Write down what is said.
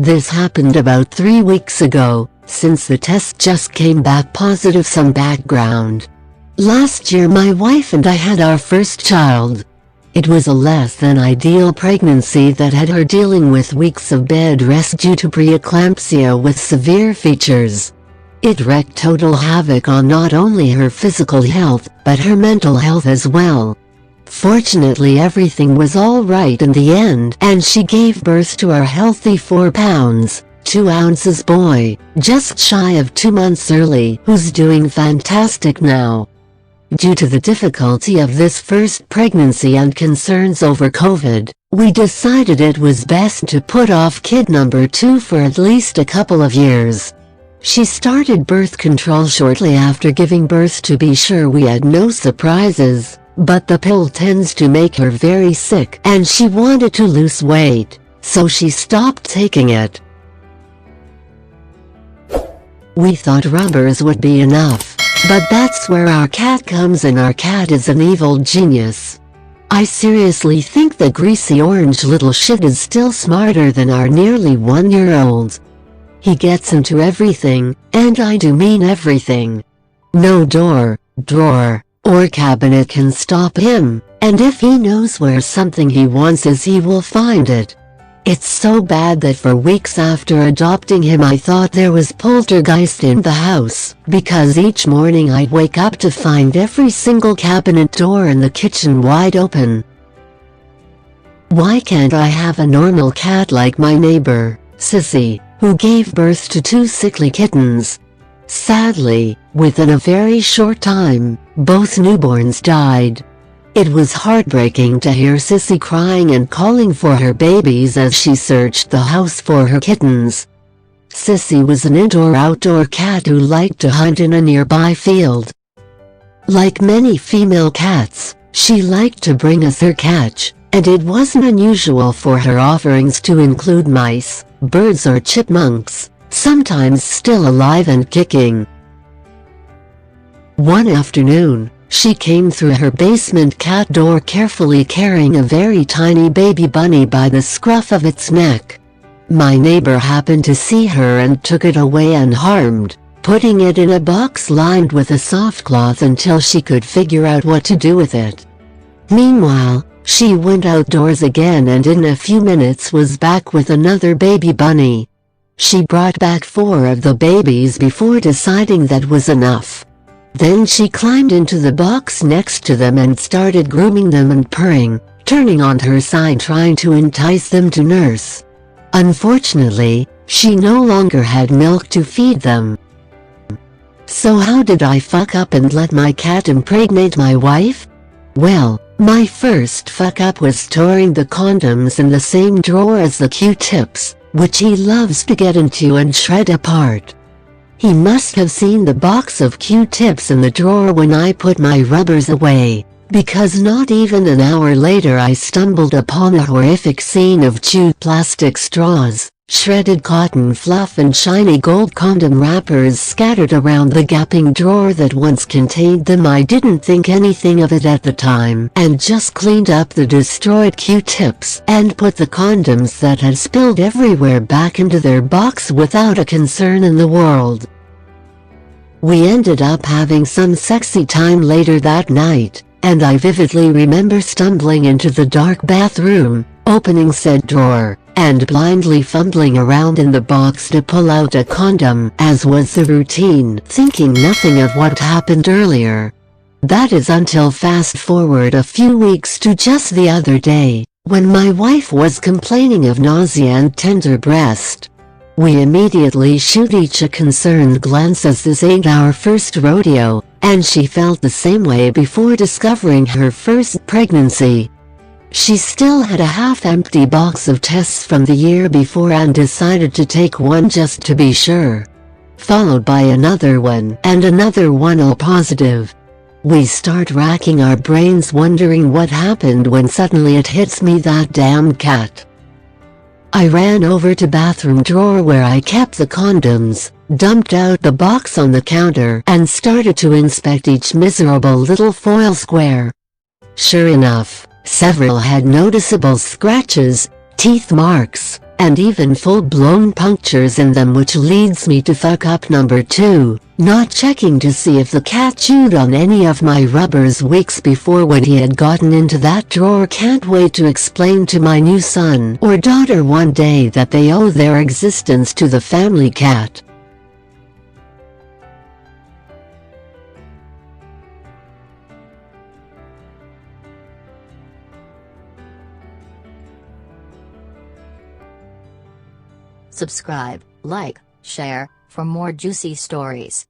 This happened about 3 weeks ago, since the test just came back positive. Some background. Last year my wife and I had our first child. It was a less than ideal pregnancy that had her dealing with weeks of bed rest due to preeclampsia with severe features. It wreaked total havoc on not only her physical health, but her mental health as well. Fortunately everything was all right in the end, and she gave birth to our healthy 4 pounds, 2 ounces boy, just shy of 2 months early, who's doing fantastic now. Due to the difficulty of this first pregnancy and concerns over COVID, we decided it was best to put off kid number 2 for at least a couple of years. She started birth control shortly after giving birth to be sure we had no surprises, but the pill tends to make her very sick and she wanted to lose weight, so she stopped taking it. We thought rubbers would be enough, but that's where our cat comes in. Our cat is an evil genius. I seriously think the greasy orange little shit is still smarter than our nearly 1-year-old. He gets into everything, and I do mean everything. No door, drawer, or cabinet can stop him, and if he knows where something he wants is, he will find it. It's so bad that for weeks after adopting him I thought there was poltergeist in the house, because each morning I'd wake up to find every single cabinet door in the kitchen wide open. Why can't I have a normal cat like my neighbor, Sissy, who gave birth to 2 sickly kittens? Sadly, within a very short time, both newborns died. It was heartbreaking to hear Sissy crying and calling for her babies as she searched the house for her kittens. Sissy was an indoor-outdoor cat who liked to hunt in a nearby field. Like many female cats, she liked to bring us her catch, and it wasn't unusual for her offerings to include mice, birds or chipmunks, sometimes still alive and kicking. One afternoon, she came through her basement cat door carefully carrying a very tiny baby bunny by the scruff of its neck. My neighbor happened to see her and took it away unharmed, putting it in a box lined with a soft cloth until she could figure out what to do with it. Meanwhile, she went outdoors again and in a few minutes was back with another baby bunny. She brought back 4 of the babies before deciding that was enough. Then she climbed into the box next to them and started grooming them and purring, turning on her side trying to entice them to nurse. Unfortunately, she no longer had milk to feed them. So how did I fuck up and let my cat impregnate my wife? Well, my first fuck up was storing the condoms in the same drawer as the Q-tips, which he loves to get into and shred apart. He must have seen the box of Q-tips in the drawer when I put my rubbers away, because not even an hour later I stumbled upon a horrific scene of chewed plastic straws, shredded cotton fluff and shiny gold condom wrappers scattered around the gaping drawer that once contained them. I didn't think anything of it at the time and just cleaned up the destroyed Q-tips and put the condoms that had spilled everywhere back into their box without a concern in the world. We ended up having some sexy time later that night, and I vividly remember stumbling into the dark bathroom, opening said drawer, and blindly fumbling around in the box to pull out a condom, as was the routine, thinking nothing of what happened earlier. That is until fast forward a few weeks to just the other day, when my wife was complaining of nausea and tender breast. We immediately shoot each a concerned glance as this ain't our first rodeo, and she felt the same way before discovering her first pregnancy. She still had a half-empty box of tests from the year before and decided to take one just to be sure. Followed by another one and another one all positive. We start racking our brains wondering what happened when suddenly it hits me, that damn cat. I ran over to bathroom drawer where I kept the condoms, dumped out the box on the counter and started to inspect each miserable little foil square. Sure enough, several had noticeable scratches, teeth marks, and even full-blown punctures in them, which leads me to fuck up number 2, not checking to see if the cat chewed on any of my rubbers weeks before when he had gotten into that drawer. Can't wait to explain to my new son or daughter one day that they owe their existence to the family cat. Subscribe, like, share, for more juicy stories.